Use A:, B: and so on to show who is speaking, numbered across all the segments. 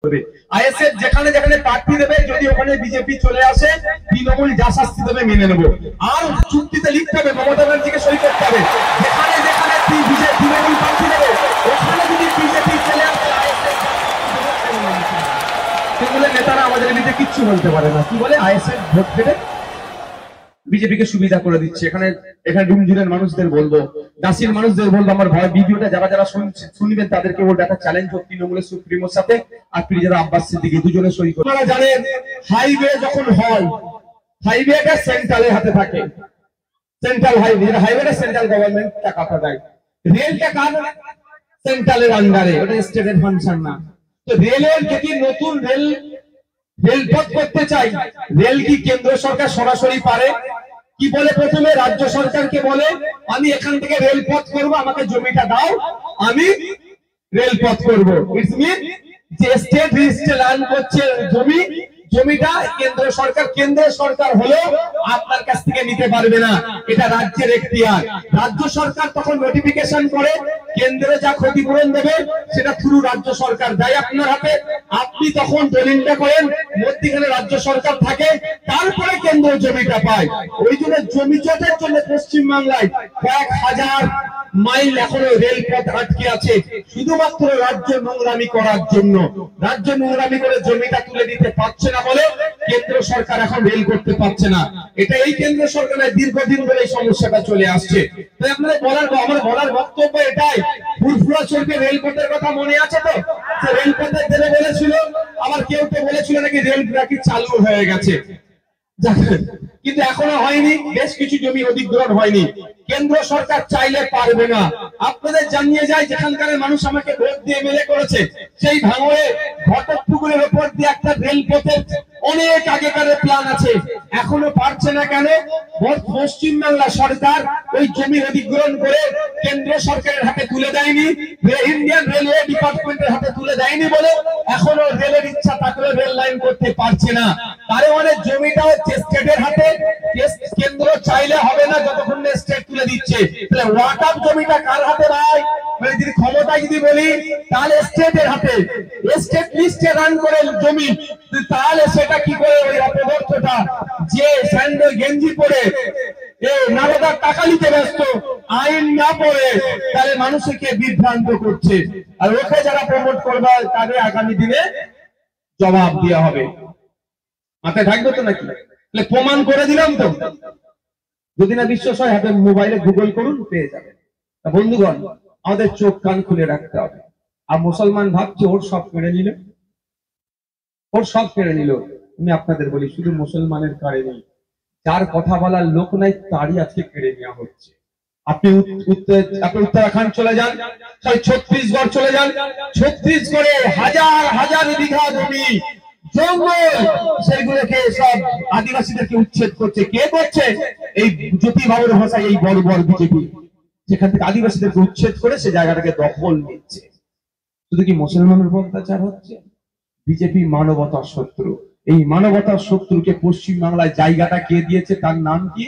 A: ISF যেখানে যেখানে প্রার্থী দেবে, যদি ওখানে বিজেপি চলে আসে, তৃণমূল যা শাস্তি দেবে মেনে নেব। আর চুক্তিতে লিখতে হবে, মমতা ব্যানার্জিকে সই করতে হবে, যেখানে যেখানে তৃণমূল প্রার্থী দেবে ওখানে যদি বিজেপি চলে আসে, তৃণমূলের নেতারা আমাদের এদিকে কিচ্ছু বলতে পারে না। কি বলে, আইএসএফ ভোট দেবে, বিজেপিকে সুবিধা করে দিচ্ছে। এখানে ডুমজুরের মানুষদের বলবো, দাসির মানুষদের বলবো, আমার ভয় ভিডিওটা যারা যারা শুনবেন তাদেরকে বলবো একটা চ্যালেঞ্জ হোক তৃণমূলের সুপ্রিমোর সাথে আর যারা আব্বাস সিদ্দিকী দুজনে সই করে। আপনারা জানেন হাইওয়ে যখন হয়, হাইওয়েটা সেন্ট্রালের হাতে থাকে, সেন্ট্রাল হাইওয়ে, হাইওয়েটা সেন্ট্রাল গভর্নমেন্ট টাকা দেয়, রেলটা কার, সেন্ট্রালের আন্ডারে, ওটা স্টেটের ফাংশন না। তো রেলের যদি নতুন রেলপথ করতে চাই, রেল কি কেন্দ্র সরকার সরাসরি পারে? কি বলে, প্রথমে রাজ্য সরকারকে বলে আমি এখান থেকে রেলপথ করব, আমাকে জমিটা দাও, আমি রেলপথ করব। ইটস মিন যে স্টেট রেজিস্ট্রেশন করছে জমিটা কেন্দ্র সরকার হলেও আপনার কাছ থেকে নিতে পারবে না, এটা রাজ্যের এখতিয়ার। রাজ্য সরকার তখন নোটিফিকেশন করে, কেন্দ্রে যা ক্ষতিপূরণ দেবে সেটা থ্রু রাজ্য সরকার দেয় আপনার হাতে, আপনি তখন দলিলটা করেন, মধ্যখানে রাজ্য সরকার থাকে, তারপরে কেন্দ্র জমিটা পায়। ওই জন্য জমি জটের জন্য পশ্চিমবাংলায় কয়েক হাজার মাইল এখনো রেলপথ আটকে আছে, শুধুমাত্র রাজ্য নোংরামি করার জন্য। রাজ্য নোংরামি করে জমিটা তুলে দিতে পারছে না বলে কেন্দ্র সরকার এখন রেল করতে পারছে না। এটা এই কেন্দ্র সরকারের দীর্ঘদিন ধরে এই সমস্যাটা চলে আসছে। তাই আপনাদের আমার বলার বক্তব্য এটাই, ফুরফুরা চলবে রেলপথের কথা মনে আছে তো? রেলপথের দেবে বলেছিল, আবার কেউ তো বলেছিল নাকি রেল নাকি চালু হয়ে গেছে, কিন্তু এখনো হয়নি, বেশ কিছু জমি অধিগ্রহণ হয়নি। কেন্দ্র সরকার চাইলে পারবে না। আপনাদের জানিয়ে যায়, যেখানকার মানুষ আমাকে ভোট দিয়ে মেলে করেছে, সেই ভাঙড়ে ঘটকপুকুরের উপর দিয়ে একটা রেলপথের অনেক আগেকার প্ল্যান আছে, এখনো পারছে না কেন? পশ্চিমবাংলা সরকার ওই জমি অধিগ্রহণ করে কেন্দ্র সরকারের হাতে তুলে দেয়নি, ইন্ডিয়ান রেলওয়ে ডিপার্টমেন্টের হাতে তুলে দেয়নি বলে এখনো রেলের ইচ্ছা থাকলেও রেল লাইন করতে পারছে না। তার মানে জমিটা হচ্ছে স্টেটের হাতে, কেন্দ্র চাইলে হবে না যতক্ষণ না স্টেট তুলে দিচ্ছে। তাহলে ওয়াকফ জমিটা কার হাতে ভাই? যদি ক্ষমতা যদি বলি তাহলে স্টেটের হাতে, স্টেট লিস্টে রান করে জমি, তাহলে সেটা কি করে ওই অপদার্থটা যে স্যান্ডেল গেঞ্জি পরে নারদার টাকা নিতে ব্যস্ত, আইন না পড়ে, তাহলে মানুষকে বিভ্রান্ত করছে। আর ওকে যারা প্রমোট করবে তাদের আগামী দিনে জবাব দেওয়া হবে। মাথায় থাকবে তো নাকি? প্রমাণ করে দিলাম তো, যদি না বিশ্বাস হয় হাতে মোবাইলে গুগল করুন, পেয়ে যাবেন। বন্ধুগণ, আমাদের চোখ কান খুলে রাখতে হবে। আর মুসলমান ভাবছে ওর সব কেড়ে নিল, ওর সব কেড়ে নিল। আমি আপনাদের বলি, শুধু মুসলমানের কারে নেই, যার কথা বলার লোক নাই তারই আজকে কেড়ে নেওয়া হচ্ছে। আপনি উত্তরাখণ্ড চলে যান, ছত্তিশগড় চলে যান, ছত্তিশগড়ে হাজার হাজার বিঘা জমি জঙ্গল, সেগুলোকে সব আদিবাসীদেরকে উচ্ছেদ করছে। কে করছে? এই জ্যোতি বাবুর ভাষায় এই বড় বড় বিজেপি, যেখান থেকে আদিবাসীদেরকে উচ্ছেদ করে সে জায়গাটাকে দখল নিচ্ছে। শুধু কি মুসলমানের উপর অত্যাচার হচ্ছে? বিজেপি মানবতার শত্রু। এই মানবতার শত্রুকে পশ্চিমবাংলায় জায়গাটা কে দিয়েছে, তার নাম কি?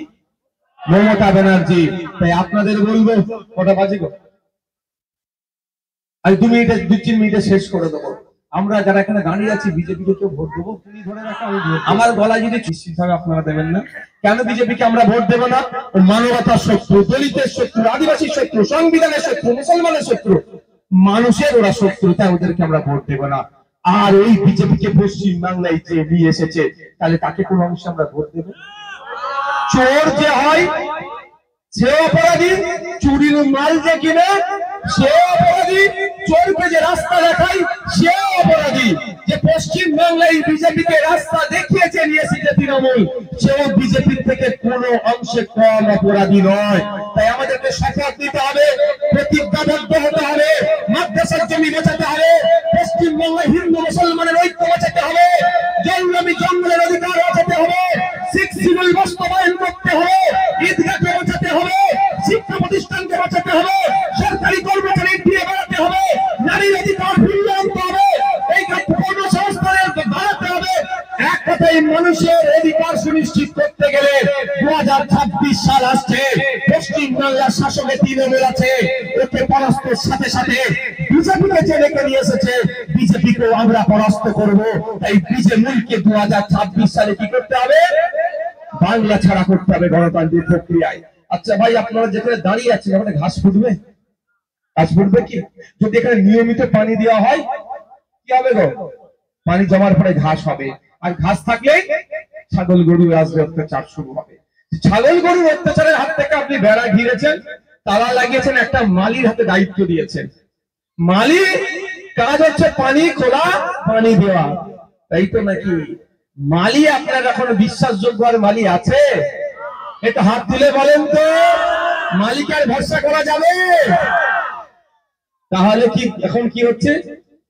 A: মমতা ব্যানার্জি। তাই আপনাদের বলবো, কটা বাজে গো? আমি 2-3 মিনিটে শেষ করে দেবো। আমরা যারা এখানে দাঁড়িয়ে আছি, বিজেপিকে কেউ ভোট দেবো, তুমি ধরে রাখো, আমি আমার গলায় যদি নিশ্চিত হবে আপনারা দেবেন না। কেন বিজেপিকে আমরা ভোট দেবো না? মানবতার শত্রু, দলিতের শত্রু, আদিবাসীর শত্রু, সংবিধানের শত্রু, মুসলমানের শত্রু, মানুষের ওরা শত্রু, তাই ওদেরকে আমরা ভোট দেবো না। আর ওই বিজেপিকে পশ্চিমবাংলায় যে নিয়ে এসেছে, তাহলে তাকে কোন অংশে আমরা ভোট দেবো? চোর যে হয় সে অপরাধী, চুরির মাল যে কিনে সে অপরাধী, চোরকে যে রাস্তা দেখায় সে অপরাধী। যে পশ্চিমবাংলায় বিজেপিকে রাস্তা দেখিয়েছে নিয়ে এসেছে তৃণমূল, সেও বিজেপির থেকে কোনো অংশে কম অপরাধী নয়। তাই আমাদেরকে শপথ নিতে হবে, প্রতিজ্ঞাবদ্ধ হতে হবে, মাদ্রাসার জমি বাঁচাতে হবে, পশ্চিমবাংলায় হিন্দু মুসলমানের ঐক্য বাঁচাতে হবে, জঙ্গলের অধিকার বাঁচাতে হবে, সিক্স শিডিউল বাস্তবায়ন করতে হবে, ঈদগাহকে বাঁচাতে হবে, শিক্ষা প্রতিষ্ঠানকে বাঁচাতে হবে, সরকারি কর্মচারী দিয়ে বাড়াতে হবে, নারীর অধিকার ফিরিয়ে আনতে হবে, এই কর্মসংস্থানের বাড়াতে হবে। এক কথায় মানুষের অধিকার সুনিশ্চিত করতে গেলে 2026 সাল আসছে, পশ্চিমবঙ্গ বাংলার শাসকে তৃণমূল আছে, ওকে পরাস্তের সাথে সাথে বিজেপিকে যে রেখে নিয়ে এসেছে, বিজেপিকেও আমরা পরাস্ত করব। তাই তৃণমূলকে 2026 সালে কি করতে হবে? বাংলা ছাড়া করতে হবে গণতান্ত্রিক প্রক্রিয়ায়। আচ্ছা ভাই, আপনারা যেখানে দাঁড়িয়ে আছেন ওখানে ঘাস ফুটবে? ঘাস ফুটবে কি? যদি এখানে নিয়মিত পানি দেওয়া হয় কি হবে গো? পানি জমার পরে ঘাস হবে, আর ঘাস থাকলে ছাগল গরু আসবে, অত্যাচার শুরু হবে। ছাগল গরুর অত্যাচারের হাত থেকে আপনি বেড়া ঘিরেছেন, তালা লাগিয়েছেন, একটা মালির হাতে দায়িত্ব দিয়েছেন। মালি কাজ হচ্ছে পানি খোলা, পানি দেওয়া, তাই তো নাকি? মালি আপনার এখন বিশ্বাসযোগ্য আর মালি আছে? এটা হাত তুলে বলেন তো, মালিকের ভরসা করা যাবে? তাহলে কি এখন কি হচ্ছে?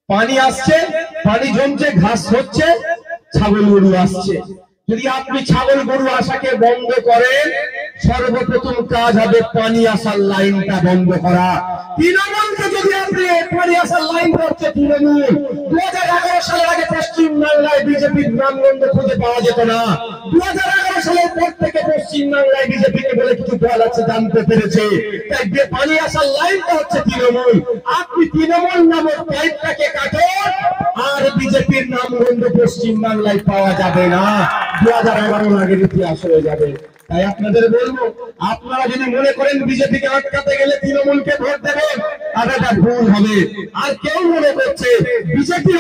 A: পানি আসছে, পানি জমছে, ঘাস হচ্ছে, ছাগল গরু আসছে। যদি আপনি ছাগল গরু আসাকে বন্ধ করেন, সর্বপ্রথম কাজ হবে পানি আসার লাইনটা বন্ধ করা। তৃণমূলকে যদি আপনি পানি আসার লাইন করছে, তৃণমূল 2011 সালের আগে পশ্চিম বাংলায় বিজেপির নামগন্ধ খুঁজে পাওয়া যেত না। 2011 সালের পর থেকে পশ্চিম বাংলায় বিজেপিকে বলে কিছু দল আছে জানতে পেরেছে। তাই পানি আসার লাইনটা হচ্ছে তৃণমূল। আপনি তৃণমূল নামক পাইপটাকে কাটুন, আর বিজেপির নামগন্ধ পশ্চিম বাংলায় পাওয়া যাবে না। 2011 আগের ইতিহাস হয়ে যাবে। তাই আপনাদের বলবো, আপনারা যদি মনে করেন বিজেপিকে আটকাতে গেলে তৃণমূলকে ভোট দেবেন, আর এটা ভুল হবে। আর কেউ মনে করছে বিজেপি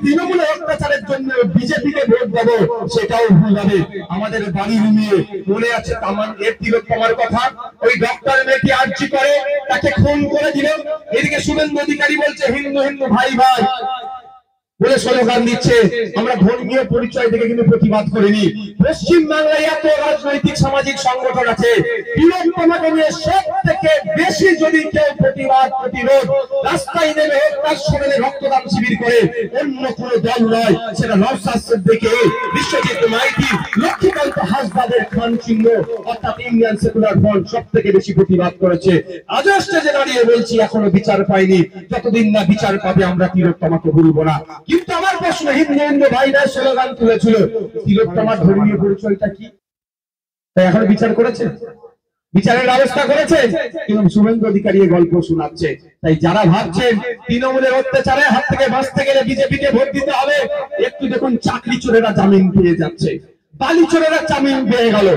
A: তৃণমূলের অত্যাচারের জন্য বিজেপিকে ভোট দেবো, সেটাও ভুল হবে। আমাদের বাড়ি রুমিয়ে মনে আছে তামান এর তিলোত্তমার কথা? ওই ডক্টর মেয়েটি আর্জি করে তাকে খুন করে দিল। এদিকে শুভেন্দু অধিকারী বলছে হিন্দু হিন্দু ভাই ভাই বলে স্লোগান দিচ্ছে। আমরা ধর্মীয় পরিচয় থেকে কিন্তু প্রতিবাদ করিনি। পশ্চিম বাংলায় এত রাজনৈতিক সামাজিক সংগঠন আছে, তিলোত্তমাকে নিয়ে সব থেকে বেশি যদি কেউ প্রতিবাদ প্রতিরোধ রাস্তায় নেমে তার সঙ্গে রক্তদান শিবির করে, অন্য কোন দল নয়, সেটা নওশাদ সিদ্দিকী, বিশ্বজিৎ মাইতি, লক্ষ্মীকান্ত হাসদাদের খান চিহ্ন অর্থাৎ ইন্ডিয়ান সেকুলার ফ্রন্ট সব থেকে বেশি প্রতিবাদ করেছে। আজও স্টেজে দাঁড়িয়ে বলছি এখনো বিচার পাইনি, যতদিন না বিচার পাবে আমরা তিলোত্তমাকে ভুলবো না। কিন্তু আমার প্রশ্ন, হিন্দু হিন্দু ভাইরা স্লোগান তুলেছিল, তিলোত্তমার ধর্মীয় পরিচয়টা কি? তাই এখনো বিচার করেছে? বিচারের ব্যবস্থা করেছে? কিন্তু শুভেন্দু অধিকারী এই গল্প শোনাচ্ছে। তাই যারা ভাবছেন তৃণমূলের অত্যাচারের হাত থেকে বাঁচতে গেলে বিজেপিকে ভোট দিতে হবে, একটু দেখুন চাকরি চোরেরা জামিন পেয়ে যাচ্ছে, বালি চোরেরা জামিন পেয়ে গেল,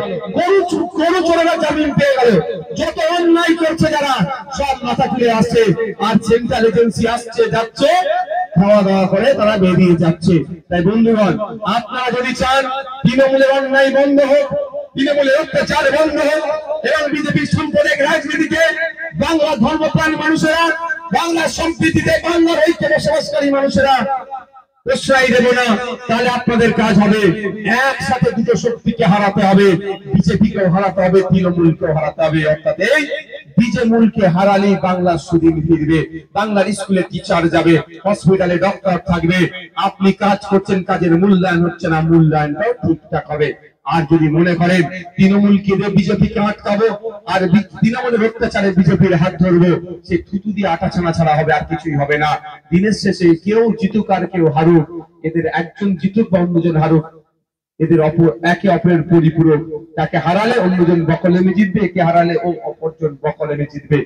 A: গরু চোরেরা জামিন পেয়ে গেল, যত অন্যায় করছে যারা সব মাথা তুলে আসছে, আর সেন্ট্রাল এজেন্সি আসছে যাচ্ছে, খাওয়া দাওয়া করে তারা বেরিয়ে যাচ্ছে। তাই বন্ধুগণ, আপনারা যদি চান তৃণমূলের অন্যায় বন্ধ হোক, তৃণমূলের অত্যাচার বন্ধ হোক, এবং বিজেপির সাম্প্রদায়িক রাজনীতিতে বাংলা ধর্মপ্রাণ মানুষেরা, বাংলার সম্প্রীতিতে, বাংলার ঐক্যে বসবাসকারী মানুষেরা প্রশ্রয় দেব না, তাহলে আপনাদের কাজ হবে একসাথে দুটো শক্তিকে হারাতে হবে। বিজেপিকেও হারাতে হবে, তৃণমূলকেও হারাতে হবে। অর্থাৎ এই তৃণমূলকে হারালেই বাংলার সুদিন ফিরবে, বাংলার স্কুলে টিচার যাবে, হসপিটালে ডক্টর থাকবে। আপনি কাজ করছেন, কাজের মূল্যায়ন হচ্ছে না, মূল্যায়নটাও ঠিকঠাক হবে। আর যদি মনে করেন তৃণমূলকে বিজেপিকে আটকাবো আর তৃণমূলের অত্যাচারে বিজেপির হাত ধরবো, সে থুতু দিয়ে আটা ছানা ছাড়া হবে, আর কিছুই হবে না। দিনের শেষে কেউ জিতুক আর কেউ হারুক, এদের একজন জিতুক বা অন্যজন হারুক, এদের একে অপরের পরিপূরক। তাকে হারালে অন্যজন বকলেমে জিতবে, একে হারালে ও অপরজন বকলেমে জিতবে।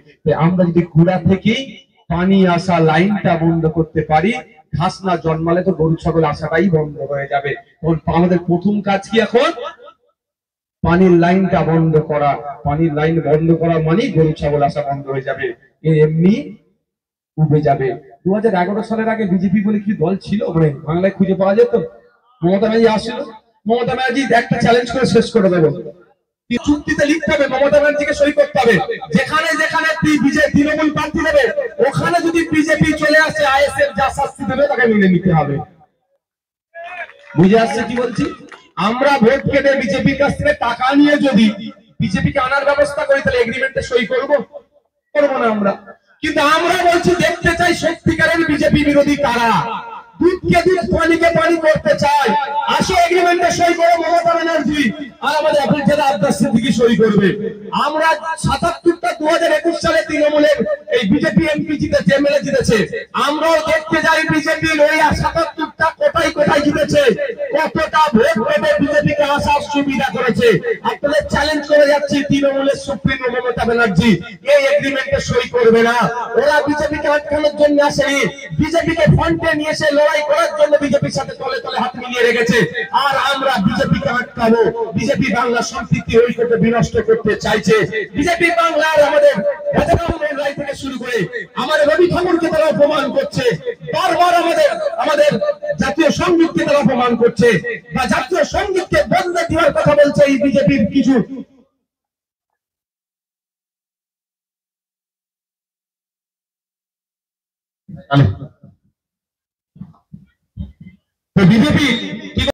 A: আমরা যদি গোড়া থেকেই পানি আসা লাইনটা বন্ধ করতে পারি, ঘাস না জন্মালে তো গরু ছাগল আসাটাই বন্ধ হয়ে যাবে। তখন আমাদের প্রথম কাজ কি? এখন পানির লাইনটা বন্ধ করা। পানির লাইন বন্ধ করা মানে গরু ছাগল আসা বন্ধ হয়ে যাবে, এমনি উবে যাবে। 2011 সালের আগে বিজেপি বলে কি দল ছিল মানে বাংলায় খুঁজে পাওয়া যেত? মমতা ব্যানার্জি আসছিল, মমতা ব্যানার্জি একটা চ্যালেঞ্জ করে শেষ করে দেবো, চুক্তিতে লিখতে হবে, মমতা ব্যানার্জিকে সই করতে হবে, যেখানে যেখানে তৃণমূল প্রার্থী দেবে ওখানে যদি বিজেপি চলে আসে, আইএসএফ যা শাস্তি দেবে তাকে মেনে নিতে হবে। বুঝে আসছে কি বলছি? আমরা ভোট কেটে বিজেপির কাছ থেকে টাকা নিয়ে যদি বিজেপিকে আনার ব্যবস্থা করি, তাহলে এগ্রিমেন্টে সই করবো না আমরা? কিন্তু আমরা বলছি দেখতে চাই সত্যিকারের বিজেপি বিরোধী কারা, দুধকে দুধ পানিকে পানি করতে চায়। আসো এগ্রিমেন্টে সই করো মমতা ব্যানার্জি, আর আমাদের জেলা আব্বাস সিদ্দিকী সই করবে। আমরা 77টা 2021 সালে তৃণমূলের এই বিজেপি এমপি জিতেছে, এমএলএ জিতেছে, আমরাও দেখতে যাই বিজেপির ওই 77টা কোথায় কোথায় জিতেছে, কতটা ভোট পেতে বিজেপিকে আসার সুবিধা করেছে। আপনাদের চ্যালেঞ্জ করে যাচ্ছি, তৃণমূলের সুপ্রিমো মমতা ব্যানার্জি এই এগ্রিমেন্টে সই করবে না। ওরা বিজেপিকে আটকানোর জন্য আসেনি, বিজেপিকে ফ্রন্টে নিয়ে এসে লড়াই করার জন্য বিজেপির সাথে তলে তলে হাত মিলিয়ে রেখেছে। আর আমরা বিজেপিকে আটকাবো। বিজেপি বাংলা সম্প্রীতি ঐক্যকে বিনষ্ট করতে চাইছে। বিজেপি বাংলার আমাদের রায় থেকে শুরু করে আমাদের রবি ঠাকুরকে তারা অপমান করছে, বারবার আমাদের জাতীয় সঙ্গীতকে তারা অপমান করছে, বা জাতীয় সঙ্গীতকে বন্ধ দেওয়ার কথা বলছে এই বিজেপির কিছু বিজেপি